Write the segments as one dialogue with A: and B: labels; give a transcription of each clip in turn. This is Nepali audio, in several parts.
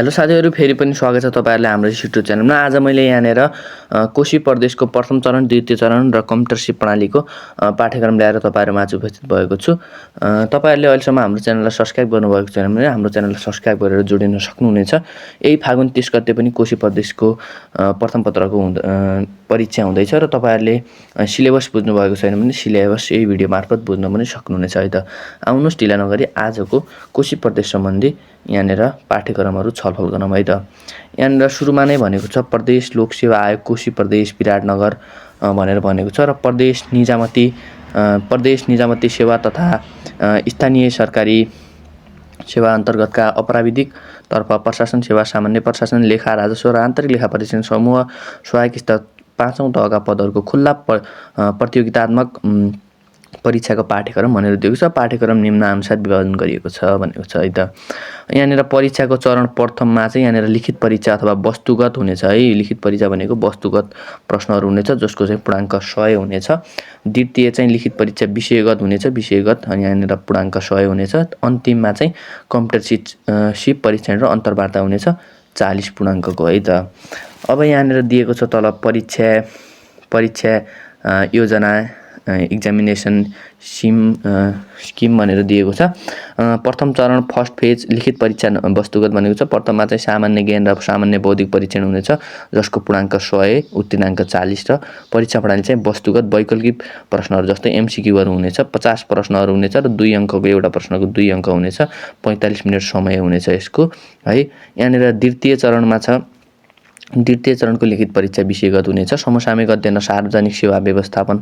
A: हेलो साथीहरू, फेरि पनि स्वागत छ तपाईँहरूले हाम्रो युट्युब च्यानलमा। आज मैले यहाँनिर कोशी प्रदेशको प्रथम चरण, द्वितीय चरण र कम्प्युटरसिप प्रणालीको पाठ्यक्रम ल्याएर तपाईँहरूमाझ उपस्थित भएको छु। तपाईँहरूले अहिलेसम्म हाम्रो च्यानललाई सब्सक्राइब गर्नुभएको छैन भने हाम्रो च्यानललाई सब्सक्राइब गरेर जोडिन सक्नुहुनेछ। यही फागुन 30 गते पनि कोशी प्रदेशको प्रथम पत्रको परीक्षा हुँदैछ र तपाईँहरूले सिलेबस बुझ्नुभएको छैन भने सिलेबस यही भिडियो मार्फत बुझ्न पनि सक्नुहुनेछ है त। आउनुहोस् ढिला नगरी आजको कोशी प्रदेश सम्बन्धी यहाँनिर पाठ्यक्रमहरू छलफल गरौँ है त। यहाँनिर सुरुमा नै भनेको छ प्रदेश लोकसेवा आयोग कोशी प्रदेश विराटनगर भनेर भनेको छ र प्रदेश निजामती सेवा तथा स्थानीय सरकारी सेवा अन्तर्गतका अपराविधिक तर्फ प्रशासन सेवा, सामान्य प्रशासन, लेखा राजस्व र आन्तरिक लेखा परीक्षण समूह सहायक स्तर 5औं तहका पदहरूको खुल्ला प्रतियोगितात्मक परीक्षाको पाठ्यक्रम भनेर दिएको छ। पाठ्यक्रम निम्नानुसार विभाजन गरिएको छ भनेको छ है त। यहाँनिर परीक्षाको चरण प्रथममा चाहिँ यहाँनिर लिखित परीक्षा अथवा वस्तुगत हुनेछ है। लिखित परीक्षा भनेको वस्तुगत प्रश्नहरू हुनेछ जसको चाहिँ पूर्णाङ्क 100 हुनेछ। द्वितीय चाहिँ लिखित परीक्षा विषयगत हुनेछ, विषयगत अनि यहाँनिर पूर्णाङ्क 100 हुनेछ। अन्तिममा चाहिँ कम्प्युटरसिप परीक्षण र अन्तर्वार्ता हुनेछ 40 पूर्णाङ्कको है त। अब यहाँनिर दिएको छ तल परीक्षा योजना एक्जामिनेसन स्किम भनेर दिएको छ। प्रथम चरण फर्स्ट फेज लिखित परीक्षा वस्तुगत भनेको छ। प्रथममा चाहिँ सामान्य ज्ञान र सामान्य बौद्धिक परीक्षण हुनेछ जसको पूर्णाङ्क 100, उत्तीर्णाङ्क 40 र परीक्षा प्रणाली चाहिँ वस्तुगत वैकल्पिक प्रश्नहरू जस्तै एमसिक्यूहरू हुनेछ। 50 प्रश्नहरू हुनेछ र 2 अङ्कको एउटा प्रश्नको 2 अङ्क हुनेछ। 45 मिनट समय हुनेछ यसको है। यहाँनिर द्वितीय चरणको लिखित परीक्षा विषयगत हुनेछ। समसामयिक अध्ययन र सार्वजनिक सेवा व्यवस्थापन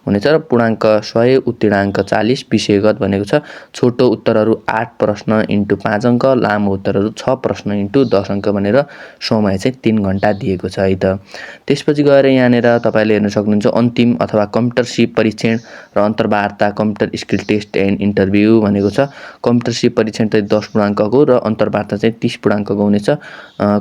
A: हुनेछ र पूर्णाङ्क 100, उत्तीर्णाङ्क 40। विषयगत भनेको छ छोटो उत्तरहरू 8 प्रश्न × 5 अङ्क, लामो उत्तरहरू 6 प्रश्न × 10 अङ्क भनेर समय चाहिँ 3 घण्टा दिएको छ है त। त्यसपछि गएर यहाँनिर तपाईँले हेर्न सक्नुहुन्छ अन्तिम अथवा कम्प्युटरसिप परीक्षण र अन्तर्वार्ता, computer skill test and interview भनेको छ। कम्प्युटरसिप परीक्षण चाहिँ 10 पूर्णाङ्कको र अन्तर्वार्ता चाहिँ 30 पूर्णाङ्कको हुनेछ।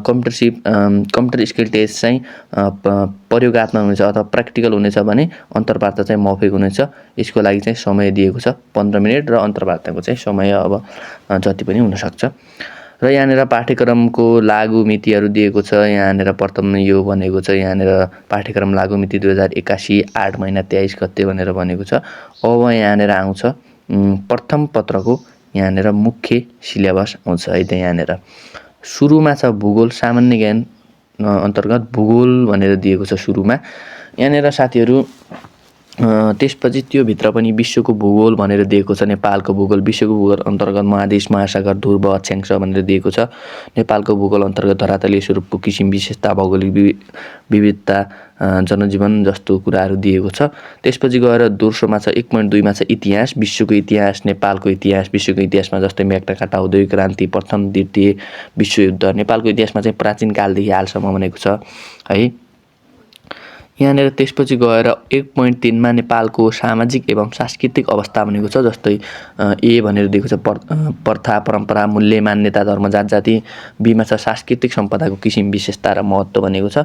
A: कम्प्युटर स्किल टेस्ट चाहिँ प्रयोगात्मक हुनेछ अथवा प्र्याक्टिकल हुनेछ भने अन्तर्वार्ता चाहिँ मौखिक हुनेछ। यसको लागि चाहिँ समय दिएको छ 15 मिनट र अन्तर्वार्ताको चाहिँ समय अब जति पनि हुनसक्छ। र यहाँनिर पाठ्यक्रमको लागु मितिहरू दिएको छ। यहाँनिर प्रथम यो भनेको छ यहाँनिर पाठ्यक्रम लागु मिति 2081 8 महिना 23 गते भनेर भनेको छ। अब यहाँनिर आउँछ प्रथम पत्रको यहाँनिर मुख्य सिलेबस आउँछ है त। यहाँनिर सुरुमा छ भूगोल, सामान्य ज्ञान अन्तर्गत भूगोल भनेर दिएको छ सुरुमा। यहाँनिर साथीहरू त्यसपछि त्यो भित्र पनि विश्वको भूगोल भनेर दिएको छ। नेपालको भूगोल, विश्वको भूगोल अन्तर्गत महादेश, महासागर, ध्रुव, अक्षांश भनेर दिएको छ। नेपालको भूगोल अन्तर्गत धरातलीय स्वरूपको किसिम विशेषता, भौगोलिक विविधता, जनजीवन जस्तो कुराहरू दिएको छ। त्यसपछि गएर दोस्रोमा छ 1.2 मा छ इतिहास, विश्वको इतिहास, नेपालको इतिहास। विश्वको इतिहासमा जस्तै म्याग्ना औद्योगिक क्रान्ति, प्रथम द्वितीय विश्वयुद्ध। नेपालको इतिहासमा चाहिँ प्राचीन कालदेखि हालसम्म भनेको छ है। यहाँनिर त्यसपछि गएर 1.3 मा नेपालको सामाजिक एवं सांस्कृतिक अवस्था भनेको छ। जस्तै ए भनेर दिएको छ प्रथा, परम्परा, मूल्य, मान्यता, धर्म, जात-जाति। बीमा छ सांस्कृतिक सम्पदाको किसिम, विशेषता र महत्त्व भनेको छ।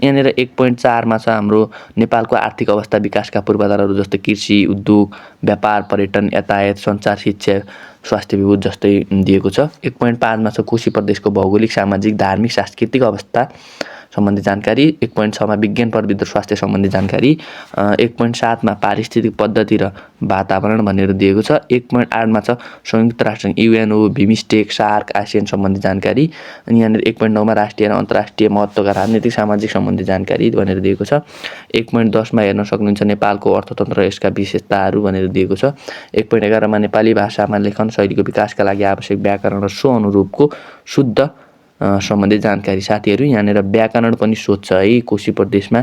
A: यहाँनिर 1.4 मा छ हाम्रो नेपालको आर्थिक अवस्था, विकासका पूर्वाधारहरू जस्तै कृषि, उद्योग, व्यापार, पर्यटन, यातायात, सञ्चार, शिक्षा, स्वास्थ्य विभूत जस्तै दिएको छ। 1.5 मा छ कोशी प्रदेशको भौगोलिक, सामाजिक, धार्मिक, सांस्कृतिक अवस्था सम्बन्धी जानकारी। 1.6 मा विज्ञान, प्रविधि र स्वास्थ्य सम्बन्धी जानकारी। 1.7 मा पारिस्थितिक पद्धति र वातावरण भनेर दिएको छ। 1.8 मा छ संयुक्त राष्ट्र युएनओ, बिमस्टेक, सार्क, आसियान सम्बन्धी जानकारी। अनि यहाँनिर 1.9 मा राष्ट्रिय र अन्तर्राष्ट्रिय महत्त्वका राजनीतिक सामाजिक सम्बन्धी जानकारी भनेर दिएको छ। 1.10 मा हेर्न सक्नुहुन्छ नेपालको अर्थतन्त्र र यसका विशेषताहरू भनेर दिएको छ। 1.11 मा नेपाली भाषामा लेखन शैलीको विकासका लागि आवश्यक व्याकरण र सो अनुरूपको शुद्ध सम्बन्धी जानकारी। साथीहरू यहाँनिर व्याकरण पनि सोध्छ है। कोशी प्रदेशमा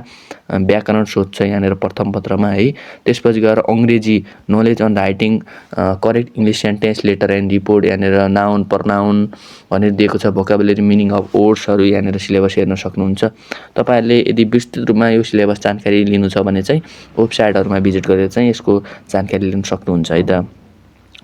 A: व्याकरण सोध्छ यहाँनिर प्रथम पत्रमा है। त्यसपछि गएर अङ्ग्रेजी knowledge on writing, correct English sentence, letter and report. यहाँनिर नाउन, प्रनाउन भनेर दिएको छ। भोकाबुलरी, मिनिङ अफ वर्ड्सहरू यहाँनिर सिलेबस हेर्न सक्नुहुन्छ। तपाईँहरूले यदि विस्तृत रूपमा यो सिलेबस जानकारी लिनु छ भने चाहिँ वेबसाइटहरूमा भिजिट गरेर चाहिँ यसको जानकारी लिन सक्नुहुन्छ है त।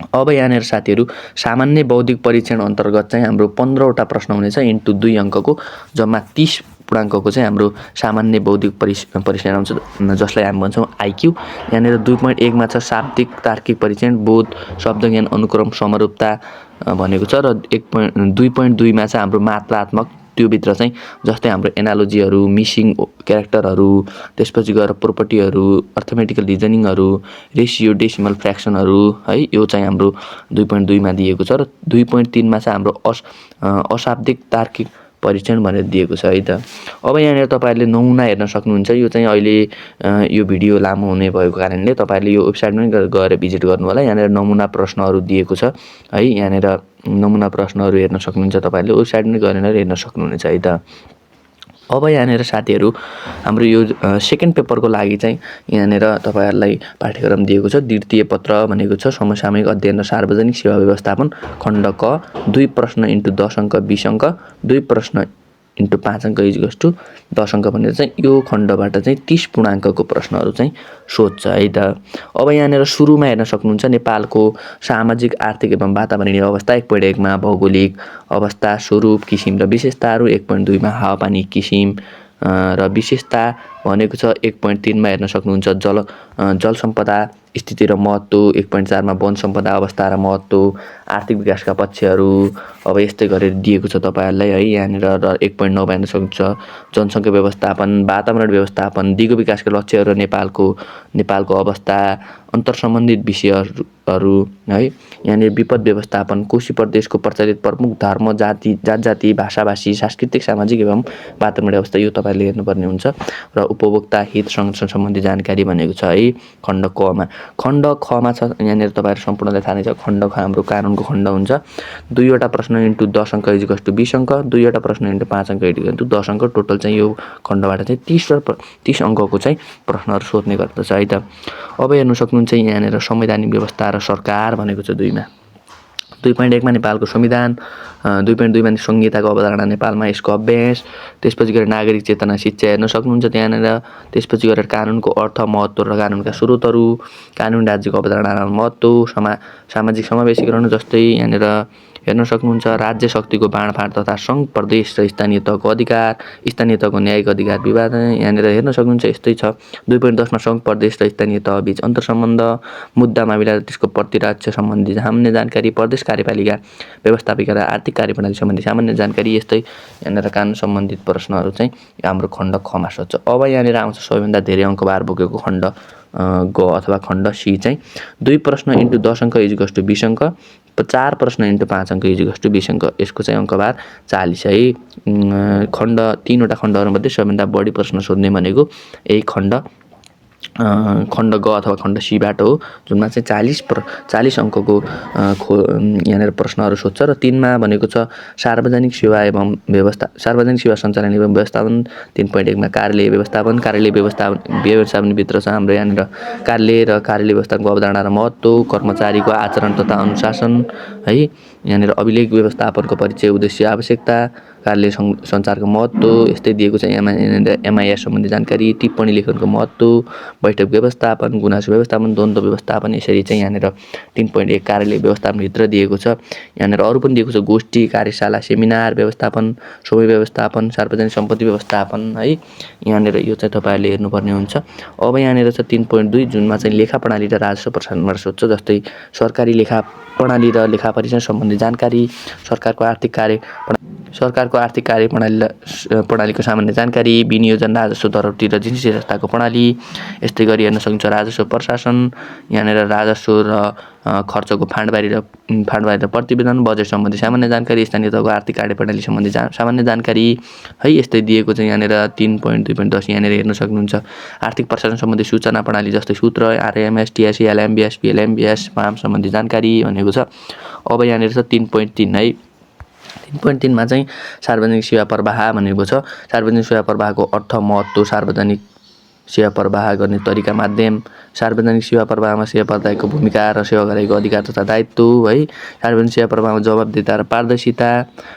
A: अब यहाँनिर साथीहरू सामान्य बौद्धिक परीक्षण अन्तर्गत चाहिँ हाम्रो 15 वटा प्रश्न हुनेछ × 2 अङ्कको, जम्मा 30 पूर्णाङ्कको चाहिँ हाम्रो सामान्य बौद्धिक परिचय आउँछ जसलाई हामी भन्छौँ आइक्यू। यहाँनिर 2.1 मा छ शाब्दिक तार्किक परिचय, बोध, शब्दज्ञान, अनुक्रम, समरूपता भनेको छ। र 2.2 मा चाहिँ हाम्रो मात्रात्मक, त्योभित्र चाहिँ जस्तै हाम्रो एनालोजीहरू, मिसिङ क्यारेक्टरहरू, त्यसपछि गएर प्रोपर्टीहरू, अर्थमेटिकल रिजनिङहरू, रेसियो, डेसिमल फ्र्याक्सनहरू है, यो चाहिँ हाम्रो 2.2 मा दिएको छ। र 2.3 मा चाहिँ हाम्रो अशाब्दिक तार्किक परीक्षण भनेर दिएको छ है त। अब यहाँनिर तपाईँहरूले नमुना हेर्न सक्नुहुन्छ। यो चाहिँ अहिले यो भिडियो लामो हुने भएको कारणले तपाईँहरूले यो वेबसाइटमै गएर भिजिट गर्नु होला। यहाँनिर नमुना प्रश्नहरू दिएको छ है। यहाँनिर नमुना प्रश्नहरू हेर्न सक्नुहुन्छ। तपाईँहरूले वेबसाइटमै गएर हेर्न सक्नुहुनेछ है त। अब यहाँनिर साथीहरू हाम्रो यो सेकेन्ड पेपरको लागि चाहिँ यहाँनिर तपाईँहरूलाई पाठ्यक्रम दिएको छ। द्वितीय पत्र भनेको छ समसामयिक अध्ययन र सार्वजनिक सेवा व्यवस्थापन, खण्ड क, 2 प्रश्न इन्टु 10 अङ्क 20 अङ्क, 2 प्रश्न इन्टु 5 अङ्क इक्वल्स टु 10 अङ्क भनेर चाहिँ यो खण्डबाट चाहिँ 30 पूर्णाङ्कको प्रश्नहरू चाहिँ सोध्छ है त। अब यहाँनिर सुरुमा हेर्न सक्नुहुन्छ नेपालको सामाजिक, आर्थिक एवं वातावरणीय अवस्था 1.1 मा भौगोलिक अवस्था, स्वरूप, किसिम र विशेषताहरू, 1.2 मा हावापानी, किसिम र विशेषता भनेको छ। 1.3 मा हेर्न सक्नुहुन्छ जल सम्पदा स्थिति र महत्त्व, 1.4 मा वन सम्पदा अवस्था र महत्त्व, आर्थिक विकासका पक्षहरू अब यस्तै गरेर दिएको छ तपाईँहरूलाई है। यहाँनिर र 1.9 मा हेर्न सक्नुहुन्छ जनसङ्ख्या व्यवस्थापन, वातावरण व्यवस्थापन, दिगो विकासका लक्ष्यहरू र नेपालको अवस्था, अन्तर्सम्बन्धित विषयहरू है। यहाँनिर विपद व्यवस्थापन, कोशी प्रदेशको प्रचलित प्रमुख धर्म, जाति, भाषाभाषी, सांस्कृतिक, सामाजिक एवं वातावरणीय अवस्था, यो तपाईँले हेर्नुपर्ने हुन्छ। र उपभोक्ता हित संरक्षण सम्बन्धी जानकारी भनेको छ है खण्ड क मा। खण्ड ख मा छ यहाँनिर तपाईँहरू सम्पूर्णलाई थाहा नै छ। खण्ड ख हाम्रो कानुनको खण्ड हुन्छ। 2वटा प्रश्न इन्टु 10 अङ्क इक्वल्स टु 20 अङ्क, 2वटा प्रश्न इन्टु 5 अङ्क इक्वल्स टु 10 अङ्क। टोटल चाहिँ यो खण्डबाट चाहिँ 30 अङ्कको चाहिँ प्रश्नहरू सोध्ने गर्दछ है त। अब हेर्नु सक्नुहुन्छ यहाँनिर संवैधानिक व्यवस्था र सरकार भनेको छ 2 मा। 2.1 मा नेपालको संविधान, 2.2 मा संहिताको अवधारणा नेपालमा, यसको अभ्यास, त्यसपछि गएर नागरिक चेतना शिक्षा हेर्न सक्नुहुन्छ त्यहाँनिर। त्यसपछि गएर कानुनको अर्थ, महत्त्व र कानुनका स्रोतहरू, कानुन राज्यको अवधारणा र महत्त्व, सामाजिक समावेशीकरण जस्तै यहाँनिर हेर्न सक्नुहुन्छ राज्य शक्तिको बाँडफाँड तथा सङ्घ, प्रदेश र स्थानीय तहको अधिकार, स्थानीय तहको न्यायिक अधिकार विवाद यहाँनिर हेर्न सक्नुहुन्छ यस्तै छ। 2.10 मा सङ्घ, प्रदेश र स्थानीय तहबीच अन्तर्सम्बन्ध, मुद्दा मामिला र त्यसको प्रतिराज्य सम्बन्धी सामान्य जानकारी, प्रदेश कार्यपालिका व्यवस्थापिका र आर्थिक कार्यप्रणाली सम्बन्धी सामान्य जानकारी, यस्तै यहाँनिर कानुन सम्बन्धित प्रश्नहरू चाहिँ हाम्रो खण्ड खमा सोध्छ। अब यहाँनिर आउँछ सबैभन्दा धेरै अङ्कभार बोकेको खण्ड ग अथवा खण्ड सी चाहिँ 2 प्रश्न इन्टु 10 अङ्क इक्वल्स टु 20 अङ्क, 4 प्रश्न इन्टु 5 अङ्क इक्वल्स टु 20 अङ्क। यसको चाहिँ अङ्कभार 40 है। खण्ड 3वटा खण्डहरूमध्ये सबैभन्दा बढी प्रश्न सोध्ने भनेको यही खण्ड ग अथवा खण्ड सीबाट हो, जुनमा चाहिँ 40 अङ्कको यहाँनिर प्रश्नहरू सोध्छ। र 3 मा भनेको छ सार्वजनिक सेवा सञ्चालन एवं व्यवस्थापन, 3.1 मा कार्यालय व्यवस्थापनभित्र छ हाम्रो यहाँनिर कार्यालय र कार्यालय व्यवस्थापनको अवधारणा र महत्त्व, कर्मचारीको आचरण तथा अनुशासन है। यहाँनिर अभिलेख व्यवस्थापनको परिचय, उद्देश्य, आवश्यकता, कार्यालय सञ्चारको महत्त्व यस्तै दिएको छ। एमआइएस सम्बन्धी जानकारी, टिप्पणी लेखनको महत्त्व, बैठक व्यवस्थापन, गुनासो व्यवस्थापन, द्वन्द्व व्यवस्थापन, यसरी चाहिँ यहाँनिर 3.1 कार्यालय व्यवस्थापनभित्र दिएको छ। यहाँनिर अरू पनि दिएको छ गोष्ठी, कार्यशाला, सेमिनार व्यवस्थापन, समय व्यवस्थापन, सार्वजनिक सम्पत्ति व्यवस्थापन है। यहाँनिर यो चाहिँ तपाईँहरूले हेर्नुपर्ने हुन्छ। अब यहाँनिर छ 3.2 जुनमा चाहिँ लेखा प्रणाली र राजस्व प्रशासनबाट सोध्छ, जस्तै सरकारी लेखा प्रणाली र लेखा परीक्षण सम्बन्धी जानकारी, सरकारको आर्थिक कार्य प्रणालीको सामान्य जानकारी, विनियोजन, राजस्व दरौटी र जिन्सी जस्ताको प्रणाली, यस्तै गरी हेर्न सक्नुहुन्छ राजस्व प्रशासन। यहाँनिर राजस्व र खर्चको फाँडबारी र प्रतिवेदन, बजेट सम्बन्धी सामान्य जानकारी, स्थानीय तहको आर्थिक कार्य प्रणाली सम्बन्धी सामान्य जानकारी है। यस्तै दिएको चाहिँ यहाँनिर 3.2.10 यहाँनिर हेर्न सक्नुहुन्छ आर्थिक प्रशासन सम्बन्धी सूचना प्रणाली जस्तै सूत्र, आरएमएस, टिएससी, एलएमबिएस, पिएलएमबिएस, फार्म सम्बन्धी जानकारी भनेको छ। अब यहाँनिर छ 3.3 है। 3.3 मा चाहिँ सार्वजनिक सेवा प्रवाह भनेको छ। सार्वजनिक सेवा प्रवाहको अर्थ, महत्त्व, सार्वजनिक सेवा प्रवाह गर्ने तरिका माध्यम, सार्वजनिक सेवा प्रवाहमा सेवा प्रदायकको भूमिका र सेवाग्राहीको अधिकार तथा दायित्व है, सार्वजनिक सेवा प्रवाहमा जवाबदेहिता र पारदर्शिता।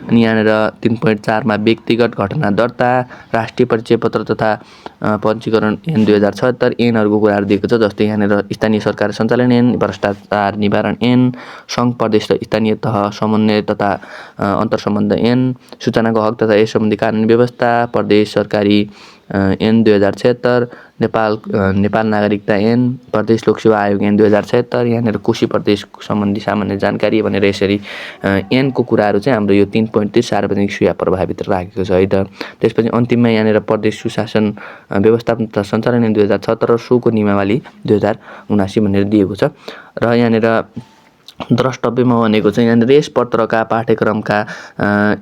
A: अनि यहाँनिर 3.4 मा व्यक्तिगत घटना दर्ता, राष्ट्रिय परिचय पत्र तथा पञ्जीकरण ऐन 2076 ऐनहरूको कुराहरू दिएको छ। जस्तै यहाँनिर स्थानीय सरकार सञ्चालन ऐन, भ्रष्टाचार निवारण ऐन, सङ्घ प्रदेश र स्थानीय तह समन्वय तथा अन्तर्सम्बन्ध ऐन, सूचनाको हक तथा यस सम्बन्धी कानुनी व्यवस्था, प्रदेश सरकारी ऐन 2076, नेपाल नागरिकता ऐन, प्रदेश लोकसेवा आयोग ऐन 2076, यहाँनिर कोशी प्रदेश सम्बन्धी सामान्य जानकारी भनेर यसरी ऐनको कुराहरू चाहिँ हाम्रो यो 3.3 सार्वजनिक सेवा प्रवाहभित्र राखेको छ है त। त्यसपछि अन्तिममा यहाँनिर प्रदेश सुशासन व्यवस्थापन तथा सञ्चालन ऐन 2076 र सोको नियमावली 2079 भनेर दिएको छ। र यहाँनिर द्रष्टव्यमा भनेको चाहिँ यहाँनिर यस पत्रका पाठ्यक्रमका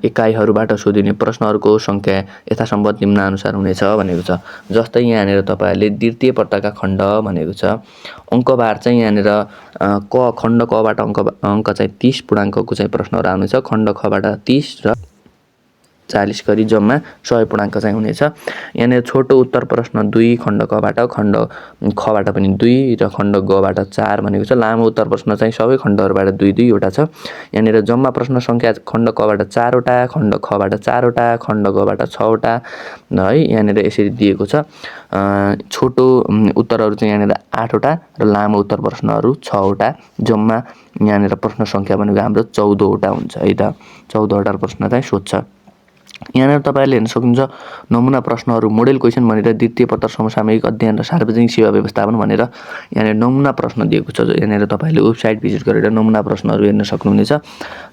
A: एकाइहरूबाट सोधिने प्रश्नहरूको सङ्ख्या यथासम्भव निम्नानुसार हुनेछ भनेको छ। जस्तै यहाँनिर तपाईँहरूले द्वितीय पत्रका खण्ड भनेको छ, अङ्कबार चाहिँ यहाँनिर खण्ड कबाट अङ्क चाहिँ 30 पूर्णाङ्कको चाहिँ प्रश्नहरू आउनेछ। खण्ड खबाट 30 र 40 गरी जम्मा 100 पूर्णाङ्क चाहिँ हुनेछ। यहाँनिर छोटो उत्तर प्रश्न 2 खण्ड कबाट, खण्ड खबाट पनि 2 र खण्ड गबाट 4 भनेको छ। लामो उत्तर प्रश्न चाहिँ सबै खण्डहरूबाट 2-2 वटा छ। यहाँनिर जम्मा प्रश्न सङ्ख्या खण्ड कबाट 4 वटा, खण्ड खबाट 4 वटा, खण्ड गबाट 6 वटा है, यहाँनिर यसरी दिएको छ। छोटो उत्तरहरू चाहिँ यहाँनिर 8 वटा र लामो उत्तर प्रश्नहरू 6 वटा, जम्मा यहाँनिर प्रश्न सङ्ख्या भनेको हाम्रो 14 वटा हुन्छ है त। 14 वटा प्रश्न चाहिँ सोध्छ। यहाँनिर तपाईँहरूले हेर्न सक्नुहुन्छ नमुना प्रश्नहरू मोडेल क्वेसन भनेर द्वितीय पत्र समसामयिक अध्ययन र सार्वजनिक सेवा व्यवस्थापन भनेर यहाँनिर नमुना प्रश्न दिएको छ। यहाँनिर तपाईँले वेबसाइट भिजिट गरेर नमुना प्रश्नहरू हेर्न सक्नुहुनेछ।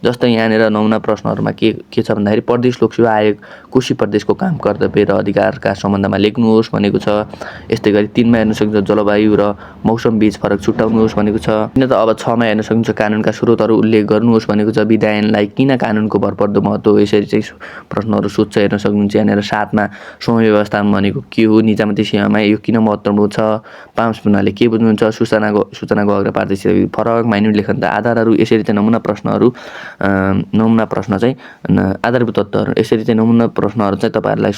A: जस्तै यहाँनिर नमुना प्रश्नहरूमा के छ भन्दाखेरि प्रदेश लोकसेवा आयोग कोशी प्रदेशको काम कर्तव्य र अधिकारका सम्बन्धमा लेख्नुहोस् भनेको छ। यस्तै गरी 3 मा हेर्न सक्नुहुन्छ जलवायु र मौसम बीच फरक छुट्याउनुहोस् भनेको छ। किन त अब 6 मा हेर्न सक्नुहुन्छ कानुनका स्रोतहरू उल्लेख गर्नुहोस् भनेको छ। विधायनलाई किन कानुनको भरपर्दो महत्त्व, यसरी चाहिँ प्रश्नहरू सोध्छ हेर्न सक्नुहुन्छ। यहाँनिर 7 मा समय व्यवस्थापन भनेको के हो, निजामती सेवामा यो किन महत्त्वपूर्ण छ, 5 भन्नाले के बुझ्नुहुन्छ, सूचनाको हक र पारदर्शिता फरक, माइन्युट लेखन त आधारहरू, यसरी चाहिँ नमुना प्रश्न चाहिँ आधारभूत तत्त्वहरू, यसरी चाहिँ नमुना प्रश्नहरू चाहिँ तपाईँहरूलाई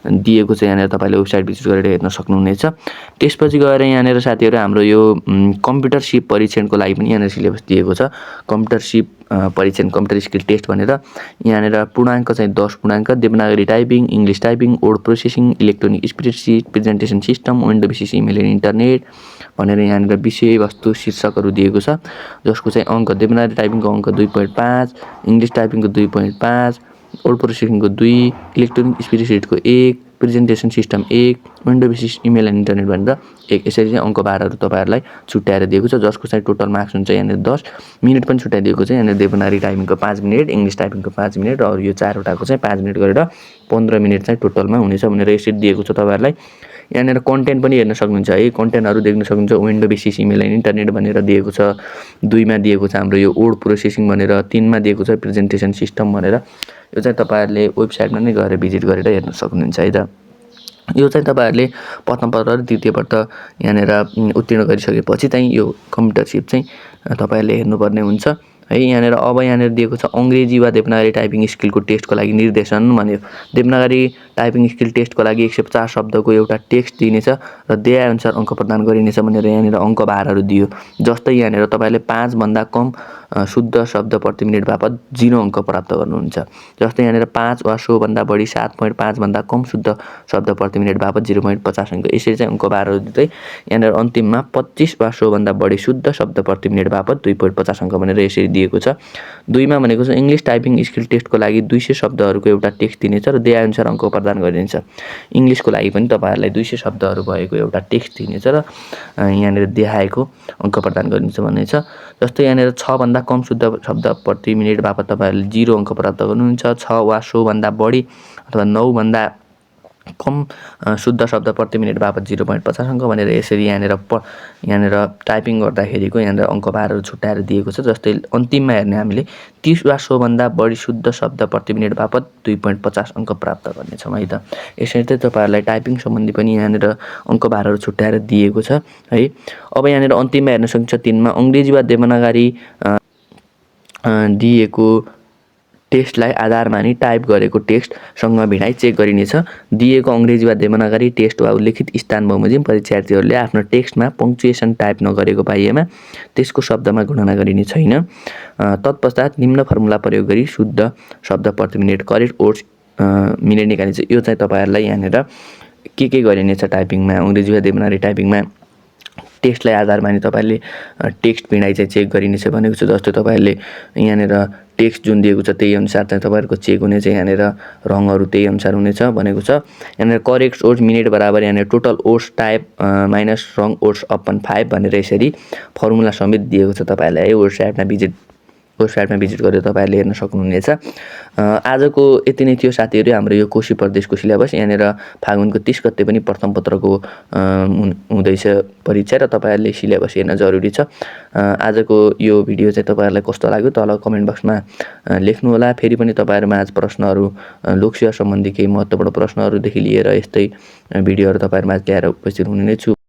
A: दिएको छ। यहाँनिर तपाईँले वेबसाइट भिजिट गरेर हेर्न सक्नुहुनेछ। त्यसपछि गएर यहाँनिर साथीहरू हाम्रो यो कम्प्युटरसिप परीक्षणको लागि पनि यहाँनिर सिलेबस दिएको छ। कम्प्युटरसिप परीक्षण कम्प्युटर स्किल टेस्ट भनेर यहाँनिर पूर्णाङ्क चाहिँ 10 पूर्णाङ्क, Devanagari typing, English typing, word processing, electronic spreadsheet, presentation system, window basics email and internet भनेर यहाँनिर विषयवस्तु शीर्षकहरू दिएको छ। जसको चाहिँ अङ्क देवनागरी टाइपिङको अङ्क 2.5, इङ्ग्लिस टाइपिङको 2.5, वर्ड प्रोसेसिङको 2, इलेक्ट्रोनिक स्प्रेडसिटको 1, presentation system 1, window basics email and internet भनेर 1, यसरी चाहिँ अङ्क 12हरू तपाईँहरूलाई छुट्याएर दिएको छ। जसको चाहिँ टोटल मार्क्स हुन्छ यहाँनिर 10 मिनट पनि छुट्याइदिएको छ। यहाँनिर देवनागरी टाइपिङको 5 मिनट, इङ्ग्लिस टाइपिङको 5 मिनट र अरू यो 4 वटाको चाहिँ 5 मिनट गरेर 15 मिनट चाहिँ टोटलमा हुनेछ भनेर यसरी दिएको छ तपाईँहरूलाई। यहाँनिर कन्टेन्ट पनि हेर्न सक्नुहुन्छ है, कन्टेन्टहरू देख्न सक्नुहुन्छ। Window basics email and internet भनेर दिएको छ। 2 मा दिएको छ हाम्रो यो वर्ड प्रोसेसिङ भनेर, 3 मा दिएको छ प्रेजेन्टेसन सिस्टम भनेर। यो चाहिँ तपाईँहरूले वेबसाइटमा नै गएर भिजिट गरेर हेर्न सक्नुहुन्छ है त। यो चाहिँ तपाईँहरूले प्रथम पत्र र द्वितीय पत्र यहाँनिर उत्तीर्ण गरिसकेपछि चाहिँ यो कम्प्युटरसिप चाहिँ तपाईँहरूले हेर्नुपर्ने हुन्छ है। यहाँनिर अब यहाँनिर दिएको छ अङ्ग्रेजी वा देवनागरी टाइपिङ स्किलको टेस्टको लागि निर्देशन भन्यो। देवनागरी टाइपिङ स्किल टेस्टको लागि 150 शब्दको एउटा टेक्स्ट दिनेछ र देयाअनुसार अङ्क प्रदान गरिनेछ भनेर यहाँनिर अङ्क भारहरू दियो। जस्तै यहाँनिर तपाईँले 5 भन्दा कम शुद्ध शब्द प्रति मिनट बापत 0 अङ्क प्राप्त गर्नुहुन्छ। जस्तै यहाँनिर 5 वा सो भन्दा बढी 7.5 भन्दा कम शुद्ध शब्द प्रति मिनट बापत 0.50 अङ्क, यसरी चाहिँ अङ्क भारहरू दिँदै यहाँनिर अन्तिममा 25 वा सो भन्दा बढी शुद्ध शब्द प्रति मिनट बापत 2.50 अङ्क भनेर यसरी दिएको छ। 2 मा भनेको छ इङ्ग्लिस टाइपिङ स्किल टेस्टको लागि 200 शब्दहरूको एउटा टेक्स्ट दिनेछ र देयाअनुसार अङ्क प्रदान गरिन्छ। इङ्ग्लिसको लागि पनि तपाईँहरूलाई 200 शब्दहरू भएको एउटा टेक्स्ट दिनेछ र यहाँनिर देखाएको अङ्क प्रदान गरिन्छ भन्ने छ। जस्तै यहाँनिर 6 भन्दा कम शुद्ध शब्द प्रति मिनट बापत तपाईँहरूले 0 अङ्क प्राप्त गर्नुहुन्छ। 6 वा सो भन्दा बढी अथवा 9 भन्दा कम शुद्ध शब्द प्रति मिनट बापत 0.50 अङ्क भनेर यसरी यहाँनिर टाइपिङ गर्दाखेरिको यहाँनिर अङ्क भारहरू छुट्याएर दिएको छ। जस्तै अन्तिममा हेर्ने हामीले 30 वा सो भन्दा बढी शुद्ध शब्द प्रति मिनट बापत 2.50 अङ्क प्राप्त गर्नेछौँ है त। यसरी चाहिँ तपाईँहरूलाई टाइपिङ सम्बन्धी पनि यहाँनिर अङ्क भारहरू छुट्याएर दिएको छ है। अब यहाँनिर अन्तिममा हेर्न सक्नुहुन्छ 3 मा अङ्ग्रेजी वा देवनागरी दिएको टेक्स्टलाई आधार मानी टाइप गरेको टेक्स्टसँग भिडाइ चेक गरिनेछ। दिएको अङ्ग्रेजी वा देवनागरी टेक्स्ट वा उल्लेखित स्थान बमोजिम परीक्षार्थीहरूले आफ्नो टेक्स्टमा पङ्क्चुएसन टाइप नगरेको पाइएमा त्यसको शब्दमा गणना गरिने छैन। तत्पश्चात निम्न फर्मुला प्रयोग गरी शुद्ध शब्द प्रति मिनेट करेक्ट वर्ड्स मिनेट निकालिन्छ। यो चाहिँ तपाईँहरूलाई यहाँनिर के गरिनेछ टाइपिङमा, अङ्ग्रेजी वा देवनागरी टाइपिङमा टेक्स्टलाई आधार मानि तपाईँले टेक्स्ट भिडाइ चाहिँ चेक गरिनेछ भनेको छ। जस्तै तपाईँहरूले यहाँनिर टेक्स्ट जुन दिएको छ त्यही अनुसार चाहिँ तपाईँहरूको चेक हुनेछ। यहाँनिर रङहरू त्यही अनुसार हुनेछ भनेको छ। यहाँनिर करेक्ट वर्ड्स मिनेट बराबर यहाँनिर टोटल वर्ड्स टाइप माइनस रङ वर्ड्स अपन 5 भनेर यसरी फर्मुला समेत दिएको छ तपाईँहरूलाई है। वेबसाइटमा भिजिट गरेर तपाईँहरूले हेर्न सक्नुहुनेछ। आजको यति नै थियो साथीहरू हाम्रो यो कोशी प्रदेशको सिलेबस। यहाँनिर फागुनको 30 गते पनि प्रथम पत्रको हुँदैछ परीक्षा र तपाईँहरूले सिलेबस हेर्न जरुरी छ। आजको यो भिडियो चाहिँ तपाईँहरूलाई कस्तो लाग्यो तल कमेन्ट बक्समा लेख्नुहोला। फेरि पनि तपाईँहरूमा आज प्रश्नहरू लोकसेवा सम्बन्धी केही महत्त्वपूर्ण प्रश्नहरूदेखि लिएर यस्तै भिडियोहरू तपाईँहरूमा ल्याएर उपस्थित हुने नै छु।